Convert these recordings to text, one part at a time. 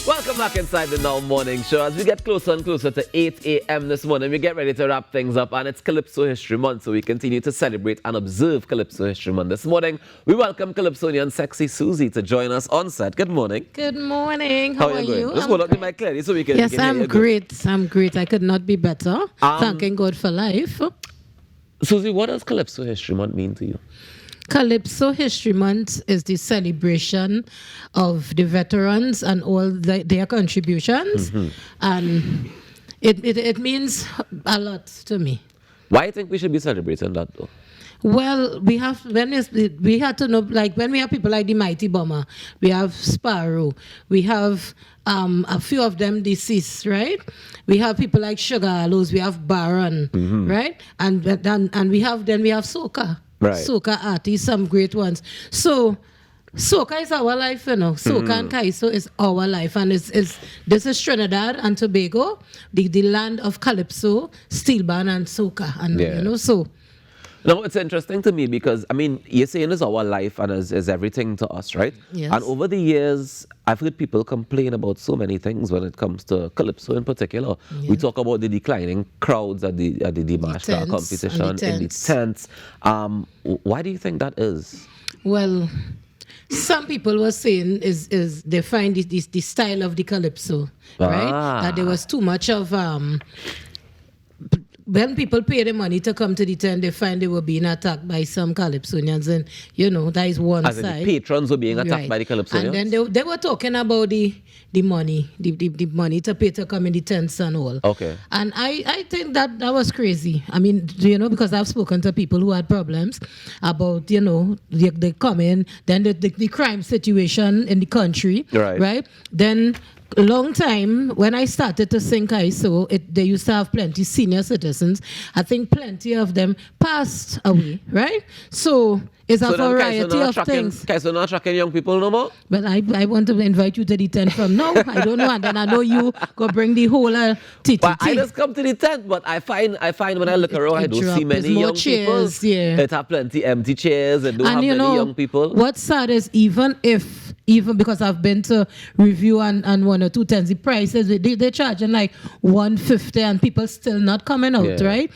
Welcome back inside the Now Morning Show. As we get closer and closer to 8 a.m. this morning, we get ready to wrap things up, and it's Calypso History Month, so we continue to celebrate and observe Calypso History Month. This morning, we welcome Calypsonian Sexy Suzy to join us on set. Good morning. Good morning. How are you? Just hold up the mic clearly so we can. Yes, we can I'm great. I'm great. I could not be better. Thanking God for life. Suzy, what does Calypso History Month mean to you? Calypso History Month is the celebration of the veterans and all their contributions. And it means a lot to me. Why do you think we should be celebrating that, though? Well, we had to know, like when we have people like the Mighty Bomber, we have Sparrow, we have a few of them deceased, right? We have people like Sugar Aloes, we have Baron, right? And we have Soca. Right. Soca artists, some great ones. So Soca is our life, you know. Soca and Calypso is our life, and this is Trinidad and Tobago, the land of Calypso, steel band, and Soca, and you know. So no, it's interesting to me because, I mean, you're saying it's our life and is everything to us, right? Yes. And over the years, I've heard people complain about so many things when it comes to Calypso in particular. Yeah. We talk about the declining crowds at the Dimash competition, in the tents. Why do you think that is? Well, some people were saying is they find the style of the Calypso, right? That there was too much of when people pay the money to come to the tent, they find they were being attacked by some Calypsonians, and you know that is one As side. in the patrons were being attacked by the Calypsonians. And then they were talking about the money, the money to pay to come in the tents and all. Okay. And I think that was crazy. I mean, you know, because I've spoken to people who had problems about, you know, they come in, then the crime situation in the country, right? Then a long time when I started to sing Calypso, they used to have plenty senior citizens. I think plenty of them passed away, right? So it's a variety of things. So not tracking young people no more? But I want to invite you to the tent from now. I don't know, and then I know you go bring the whole TTT. But I just come to the tent, but I find when I look around, I don't see many young chairs, people. Yeah. It have plenty empty chairs and don't have many young people. What's sad is even because I've been to review and one or two tents, the prices they're charging like $150 and people still not coming out, right?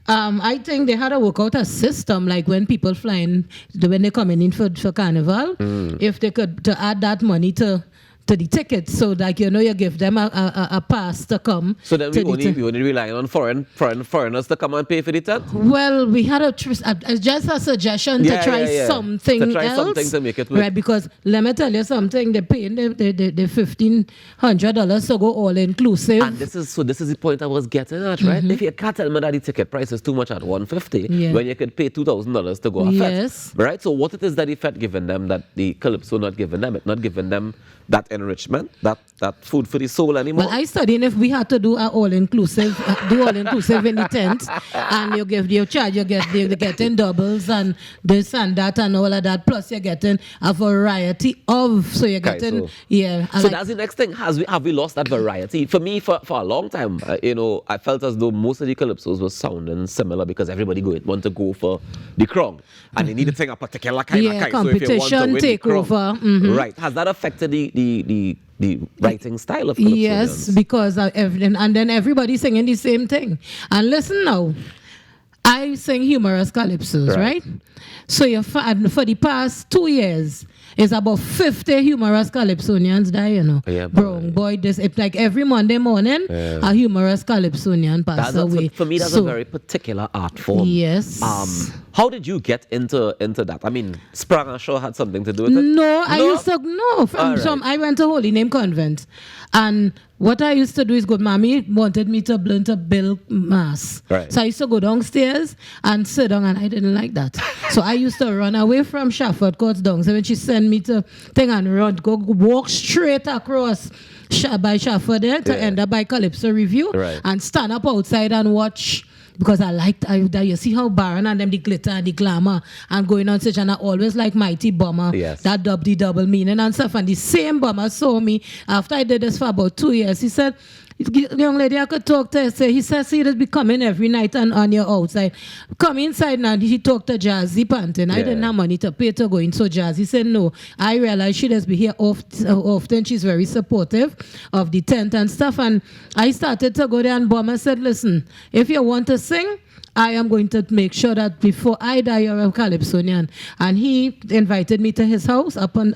I think they had to work out a system, like when people flying, when they're coming in for Carnival, if they could to add that money to the tickets, so like, you know, you give them a pass to come. So then we only relying on foreigners to come and pay for the tent? Well, we had just a suggestion to try something else. Something to make it work. Right, because let me tell you something, they're paying the $1,500 to go all inclusive. And this is the point I was getting at, right? If you can't tell me that the ticket price is too much at $150, when you could pay $2,000 to go a fete, right? So what it is that the fete giving them that the Calypso not giving them? It's not giving them that enrichment, that food for the soul anymore. Well, I studied if we had to do all-inclusive, in the tent, and you give your charge, you're getting doubles and this and that and all of that, plus you're getting a variety of, so you're getting, So that's the next thing. Have we lost that variety? For me, for a long time, you know, I felt as though most of the Calypsos were sounding similar because everybody want to go for the crown, and they need to sing a particular kind of kind. Competition, so if you want to win takeover. Right. Has that affected the writing style of Calypsonians? Yes, because and then everybody's singing the same thing. And listen now, I sing humorous calypsos, right? So for the past 2 years, it's about 50 humorous Calypsonians die, you know. Yeah, Brown boy, it's like every Monday morning, a humorous Calypsonian passes away. For me, that's a very particular art form. Yes. How did you get into that? I mean, Sprang and Shaw had something to do with it? No, I used to I went to Holy Name Convent, and what I used to do is Mommy wanted me to learn to build mass. Right. So I used to go downstairs and sit down, and I didn't like that. So I used to run away from Shafford Courts down. So when she sent me to thing and walk straight across by Shafford there to end up by Calypso Review and stand up outside and watch. Because I liked, you see how Baron and them, the glitter and the glamour and going on stage, and I always like Mighty Bomber, that double meaning and stuff. And the same Bomber saw me after I did this for about 2 years. He said, The young lady I could talk to her, say, he says he would be coming every night and on your outside. Come inside now, he talked to Jazzy Panting. I didn't have money to pay to go in, so Jazzy said no. I realized she does be here often. She's very supportive of the tent and stuff. And I started to go there and Bomber said, listen, if you want to sing, I am going to make sure that before I die, you're a Calypsonian. And he invited me to his house up in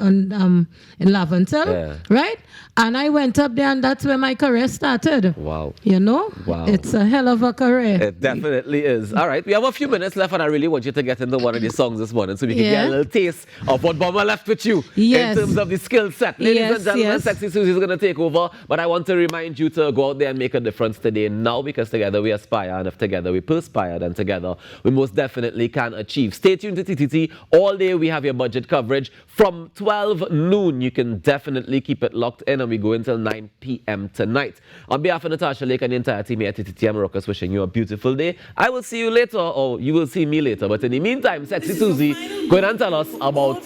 Laventille, right? And I went up there, and that's where my career started. Wow. You know? Wow. It's a hell of a career. It definitely is. All right, we have a few minutes left, and I really want you to get into one of the songs this morning so we can get a little taste of what Bomber left with you in terms of the skill set. Ladies and gentlemen, Sexy Suzy is going to take over, but I want to remind you to go out there and make a difference today now, because together we aspire, and if together we perspire, then together we most definitely can achieve. Stay tuned to TTT. All day we have your budget coverage. From 12 noon, you can definitely keep it locked in, and we go until 9 p.m. tonight. On behalf of Natasha Lake and the entire team here at TTT, I'm Ruckus, wishing you a beautiful day. I will see you later, or you will see me later. But in the meantime, Sexy Suzy, go ahead and tell us about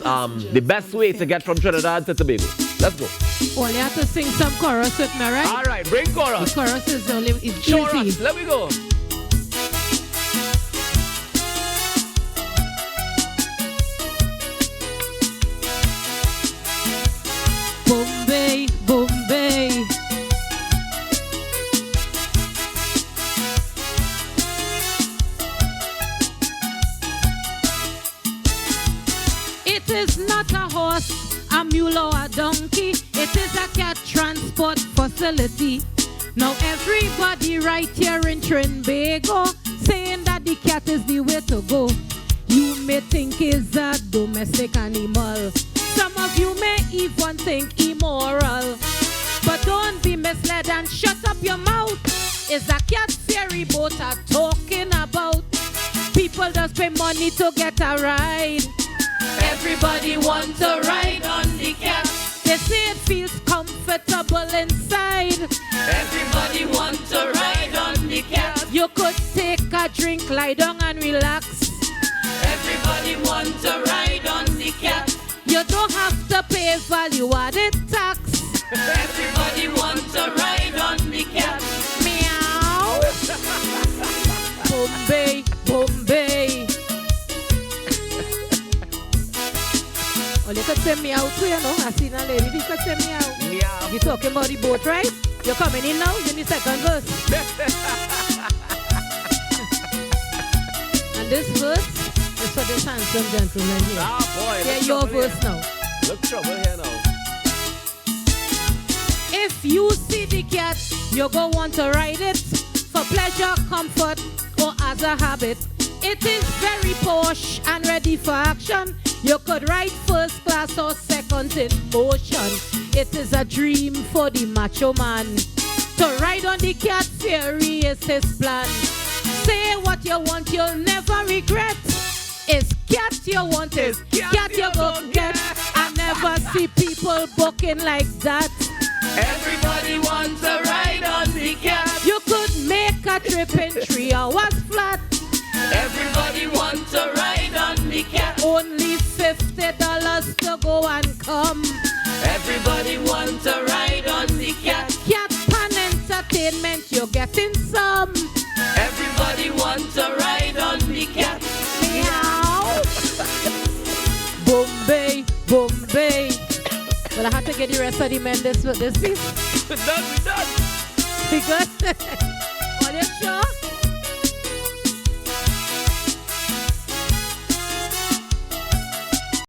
the best way to get from Trinidad to Tobago. Let's go. Well, you have to sing some chorus with me, right? All right, bring chorus. The chorus is only easy. Chorus, let me go. Bombay, Bombay. It is not a horse, a mule or a donkey. It is a cat transport facility. Now everybody right here in Trinbago saying that the cat is the way to go. You may think it's a domestic animal. Some of you may even think immoral. But don't be misled and shut up your mouth. It's a cat ferry boat I'm talking about. People just pay money to get a ride. Everybody wants to ride on the cat. They say it feels comfortable inside. Everybody wants to ride on the cat. You could take a drink, lie down and relax. Everybody wants to ride on the cat. You don't have to pay value-added tax. Everybody wants to ride on the cat. Meow. Bombay, Bombay. Well, you could say meow too, you know. I seen a lady, you could say meow. Meow. You're talking about the boat, right? You're coming in now, in the second verse. And this verse is for this handsome gentleman here. Ah, boy. Yeah, your verse now. Look trouble here now. If you see the cat, you're going to want to ride it for pleasure, comfort, or as a habit. It is very posh and ready for action. You could ride first class or second in motion. It is a dream for the macho man. To ride on the cat ferry is his plan. Say what you want, you'll never regret. It's cat you want, it's cat you go get. I never see people booking like that. Everybody wants to ride on the cat. You could make a trip in 3 hours flat. Everybody wants to ride on the cat. Only $50 to go and come. Everybody wants to ride on the cat. Cat pan entertainment, you're getting some. Everybody wants to ride on the cat. Meow. Bombay, Bombay. Well, I had to get the rest of the men this piece. We're done. We good? Are you sure?